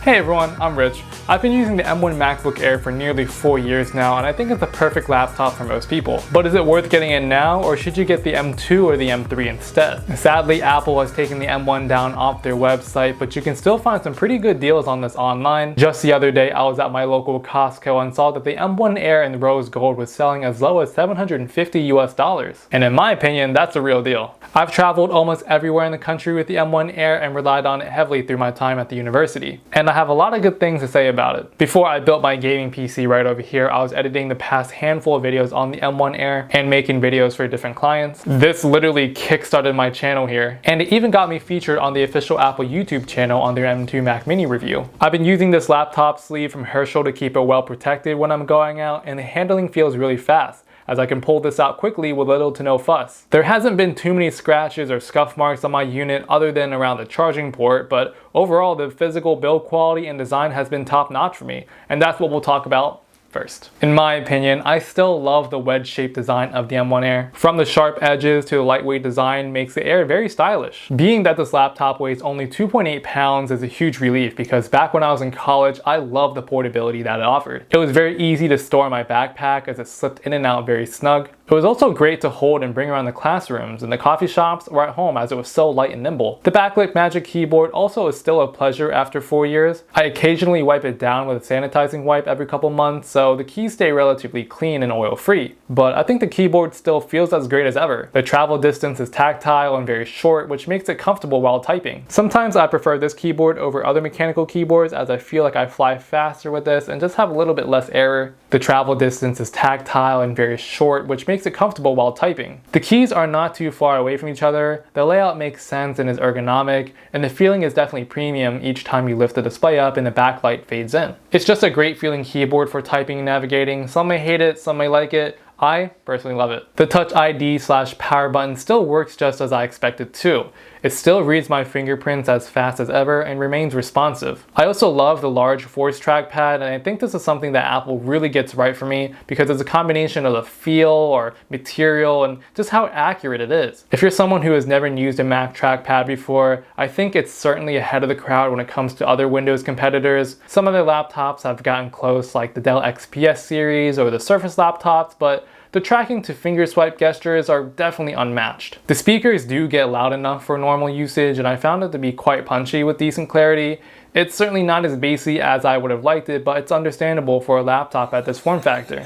Hey everyone, I'm Rich. I've been using the M1 MacBook Air for nearly 4 years now, and I think it's the perfect laptop for most people. But is it worth getting it now, or should you get the M2 or the M3 instead? Sadly, Apple has taken the M1 down off their website, but you can still find some pretty good deals on this online. Just the other day, I was at my local Costco and saw that the M1 Air in rose gold was selling as low as $750 US. And in my opinion, that's a real deal. I've traveled almost everywhere in the country with the M1 Air and relied on it heavily through my time at the university. And I have a lot of good things to say about it. Before I built my gaming PC right over here, I was editing the past handful of videos on the M1 Air and making videos for different clients. This literally kickstarted my channel here, and it even got me featured on the official Apple YouTube channel on their M2 Mac Mini review. I've been using this laptop sleeve from Herschel to keep it well protected when I'm going out, and the handling feels really fast, as I can pull this out quickly with little to no fuss. There hasn't been too many scratches or scuff marks on my unit other than around the charging port, but overall the physical build quality and design has been top notch for me, and that's what we'll talk about first. In my opinion, I still love the wedge-shaped design of the M1 Air. From the sharp edges to the lightweight design makes the Air very stylish. Being that this laptop weighs only 2.8 pounds is a huge relief, because back when I was in college, I loved the portability that it offered. It was very easy to store in my backpack as it slipped in and out very snug. It was also great to hold and bring around the classrooms, in the coffee shops, or at home, as it was so light and nimble. The backlit Magic Keyboard also is still a pleasure after 4 years. I occasionally wipe it down with a sanitizing wipe every couple months, so the keys stay relatively clean and oil-free. But I think the keyboard still feels as great as ever. The travel distance is tactile and very short, which makes it comfortable while typing. Sometimes I prefer this keyboard over other mechanical keyboards, as I feel like I fly faster with this and just have a little bit less error. The travel distance is tactile and very short, which makes it comfortable while typing. The keys are not too far away from each other, the layout makes sense and is ergonomic, and the feeling is definitely premium each time you lift the display up and the backlight fades in. It's just a great feeling keyboard for typing and navigating. Some may hate it, some may like it. I personally love it. The Touch ID/power button still works just as I expected to. It still reads my fingerprints as fast as ever and remains responsive. I also love the large Force trackpad, and I think this is something that Apple really gets right for me, because it's a combination of the feel or material and just how accurate it is. If you're someone who has never used a Mac trackpad before, I think it's certainly ahead of the crowd when it comes to other Windows competitors. Some other laptops have gotten close, like the Dell XPS series or the Surface laptops, but the tracking to finger swipe gestures are definitely unmatched. The speakers do get loud enough for normal usage, and I found it to be quite punchy with decent clarity. It's certainly not as bassy as I would have liked it, but it's understandable for a laptop at this form factor.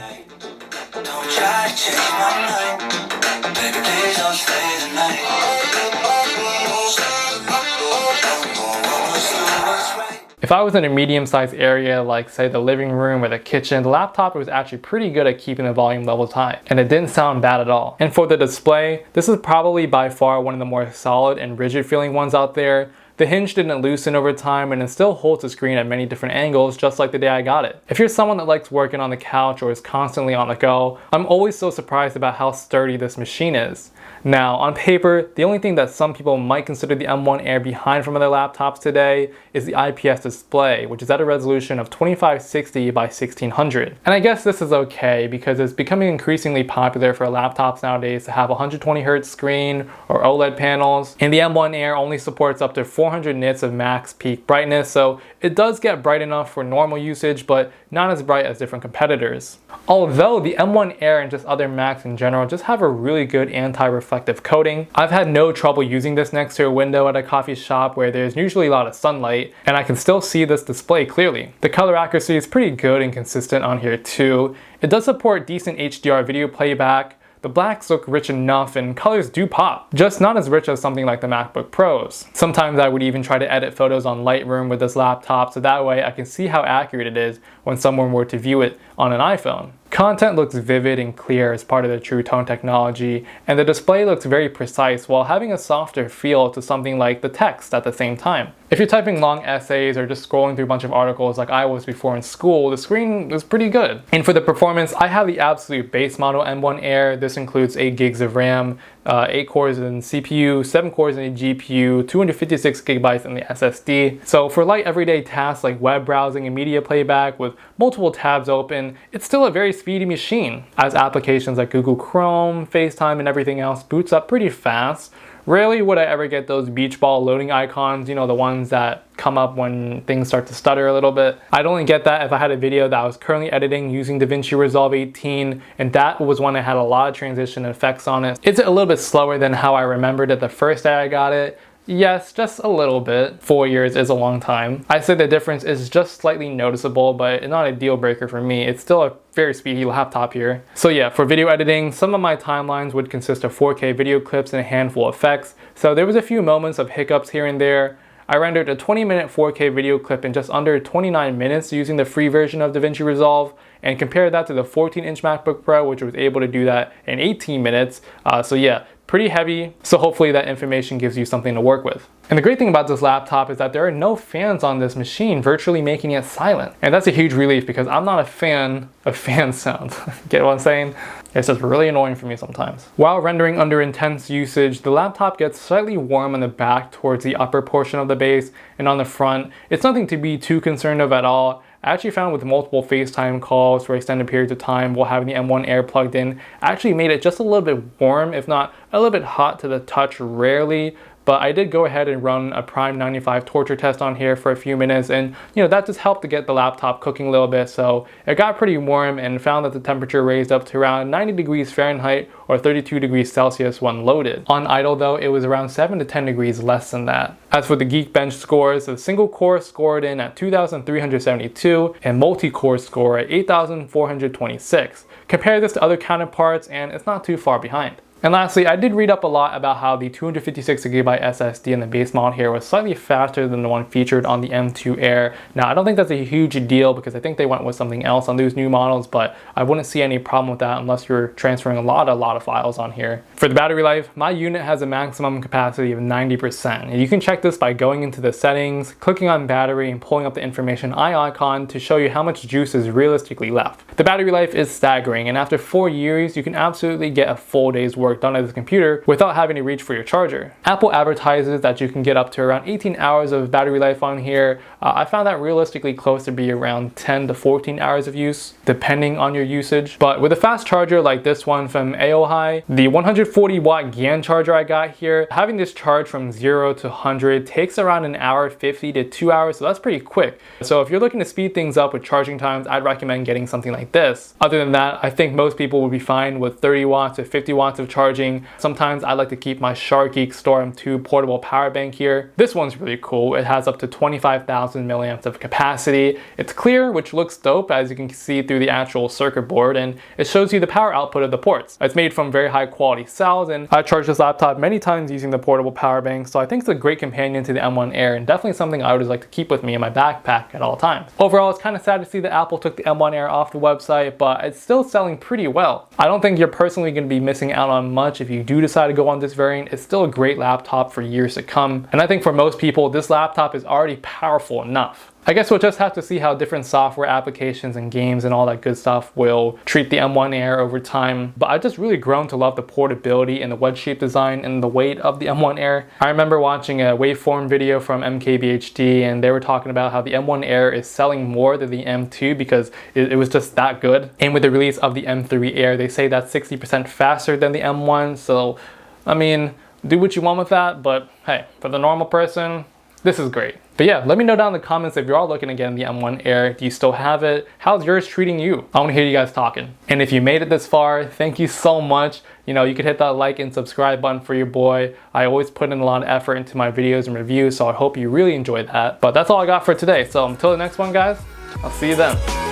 If I was in a medium-sized area like, say, the living room or the kitchen, the laptop was actually pretty good at keeping the volume levels high, and it didn't sound bad at all. And for the display, this is probably by far one of the more solid and rigid feeling ones out there. The hinge didn't loosen over time, and it still holds the screen at many different angles, just like the day I got it. If you're someone that likes working on the couch or is constantly on the go, I'm always so surprised about how sturdy this machine is. Now, on paper, the only thing that some people might consider the M1 Air behind from other laptops today is the IPS display, which is at a resolution of 2560 by 1600. And I guess this is okay, because it's becoming increasingly popular for laptops nowadays to have a 120Hz screen or OLED panels, and the M1 Air only supports up to 400 nits of max peak brightness, so it does get bright enough for normal usage, but not as bright as different competitors. Although the M1 Air and just other Macs in general just have a really good anti-reflective coating. I've had no trouble using this next to a window at a coffee shop where there's usually a lot of sunlight, and I can still see this display clearly. The color accuracy is pretty good and consistent on here too. It does support decent HDR video playback. The blacks look rich enough and colors do pop, just not as rich as something like the MacBook Pros. Sometimes I would even try to edit photos on Lightroom with this laptop, so that way I can see how accurate it is when someone were to view it on an iPhone. Content looks vivid and clear as part of the True Tone technology, and the display looks very precise while having a softer feel to something like the text at the same time. If you're typing long essays or just scrolling through a bunch of articles like I was before in school, the screen is pretty good. And for the performance, I have the absolute base model M1 Air. This includes 8 gigs of RAM, 8 cores in CPU, 7 cores in a GPU, 256 gigabytes in the SSD. So for light everyday tasks like web browsing and media playback with multiple tabs open, it's still a very speedy machine, as applications like Google Chrome, FaceTime, and everything else boots up pretty fast. Rarely would I ever get those beach ball loading icons, you know, the ones that come come up when things start to stutter a little bit. I'd only get that if I had a video that I was currently editing using DaVinci Resolve 18, and that was when I had a lot of transition effects on it. Is it a little bit slower than how I remembered it the first day I got it? Yes, just a little bit. 4 years is a long time. I'd say the difference is just slightly noticeable, but not a deal breaker for me. It's still a very speedy laptop here. So yeah, for video editing, some of my timelines would consist of 4K video clips and a handful of effects. So there was a few moments of hiccups here and there. I rendered a 20-minute 4K video clip in just under 29 minutes using the free version of DaVinci Resolve, and compare that to the 14-inch MacBook Pro, which was able to do that in 18 minutes. So yeah, pretty heavy, so hopefully that information gives you something to work with. And the great thing about this laptop is that there are no fans on this machine, virtually making it silent. And that's a huge relief because I'm not a fan of fan sounds. Get what I'm saying? It's just really annoying for me sometimes. While rendering under intense usage, the laptop gets slightly warm on the back towards the upper portion of the base, and on the front, it's nothing to be too concerned of at all. I actually found with multiple FaceTime calls for extended periods of time while having the M1 Air plugged in, actually made it just a little bit warm, if not a little bit hot to the touch rarely. But I did go ahead and run a Prime 95 torture test on here for a few minutes, and that just helped to get the laptop cooking a little bit. So it got pretty warm and found that the temperature raised up to around 90 degrees Fahrenheit or 32 degrees Celsius when loaded. On idle though, it was around 7 to 10 degrees less than that. As for the Geekbench scores, the single core scored in at 2,372 and multi-core score at 8,426. Compare this to other counterparts and it's not too far behind. And lastly, I did read up a lot about how the 256GB SSD in the base model here was slightly faster than the one featured on the M2 Air. Now, I don't think that's a huge deal because I think they went with something else on those new models, but I wouldn't see any problem with that unless you're transferring a lot of files on here. For the battery life, my unit has a maximum capacity of 90%. And you can check this by going into the settings, clicking on battery, and pulling up the information eye icon to show you how much juice is realistically left. The battery life is staggering, and after 4 years, you can absolutely get a full day's work done at this computer without having to reach for your charger. Apple advertises that you can get up to around 18 hours of battery life on here. I found that realistically close to be around 10 to 14 hours of use, depending on your usage. But with a fast charger like this one from AOHi, the 140 watt GAN charger I got here, having this charge from 0 to 100 takes around an hour 50 to 2 hours, so that's pretty quick. So if you're looking to speed things up with charging times, I'd recommend getting something like this. Other than that, I think most people would be fine with 30 watts to 50 watts of charging. Sometimes I like to keep my SharkGeek Storm 2 portable power bank here. This one's really cool. It has up to 25,000 milliamps of capacity. It's clear, which looks dope as you can see through the actual circuit board, and it shows you the power output of the ports. It's made from very high quality cells, and I charged this laptop many times using the portable power bank, so I think it's a great companion to the M1 Air and definitely something I would like to keep with me in my backpack at all times. Overall, it's kind of sad to see that Apple took the M1 Air off the website, but it's still selling pretty well. I don't think you're personally going to be missing out on much if you do decide to go on this variant. It's still a great laptop for years to come, and I think for most people this laptop is already powerful enough. I guess we'll just have to see how different software applications and games and all that good stuff will treat the M1 Air over time, but I've just really grown to love the portability and the wedge-shaped design and the weight of the M1 Air. I remember watching a waveform video from MKBHD, and they were talking about how the M1 Air is selling more than the M2 because it was just that good. And with the release of the M3 Air, they say that's 60% faster than the M1, so I mean, do what you want with that, but hey, for the normal person, this is great. But yeah, let me know down in the comments if you're all looking again at the M1 Air. Do you still have it? How's yours treating you? I want to hear you guys talking. And if you made it this far, thank you so much. You could hit that like and subscribe button for your boy. I always put in a lot of effort into my videos and reviews, so I hope you really enjoyed that. But that's all I got for today. So until the next one, guys, I'll see you then.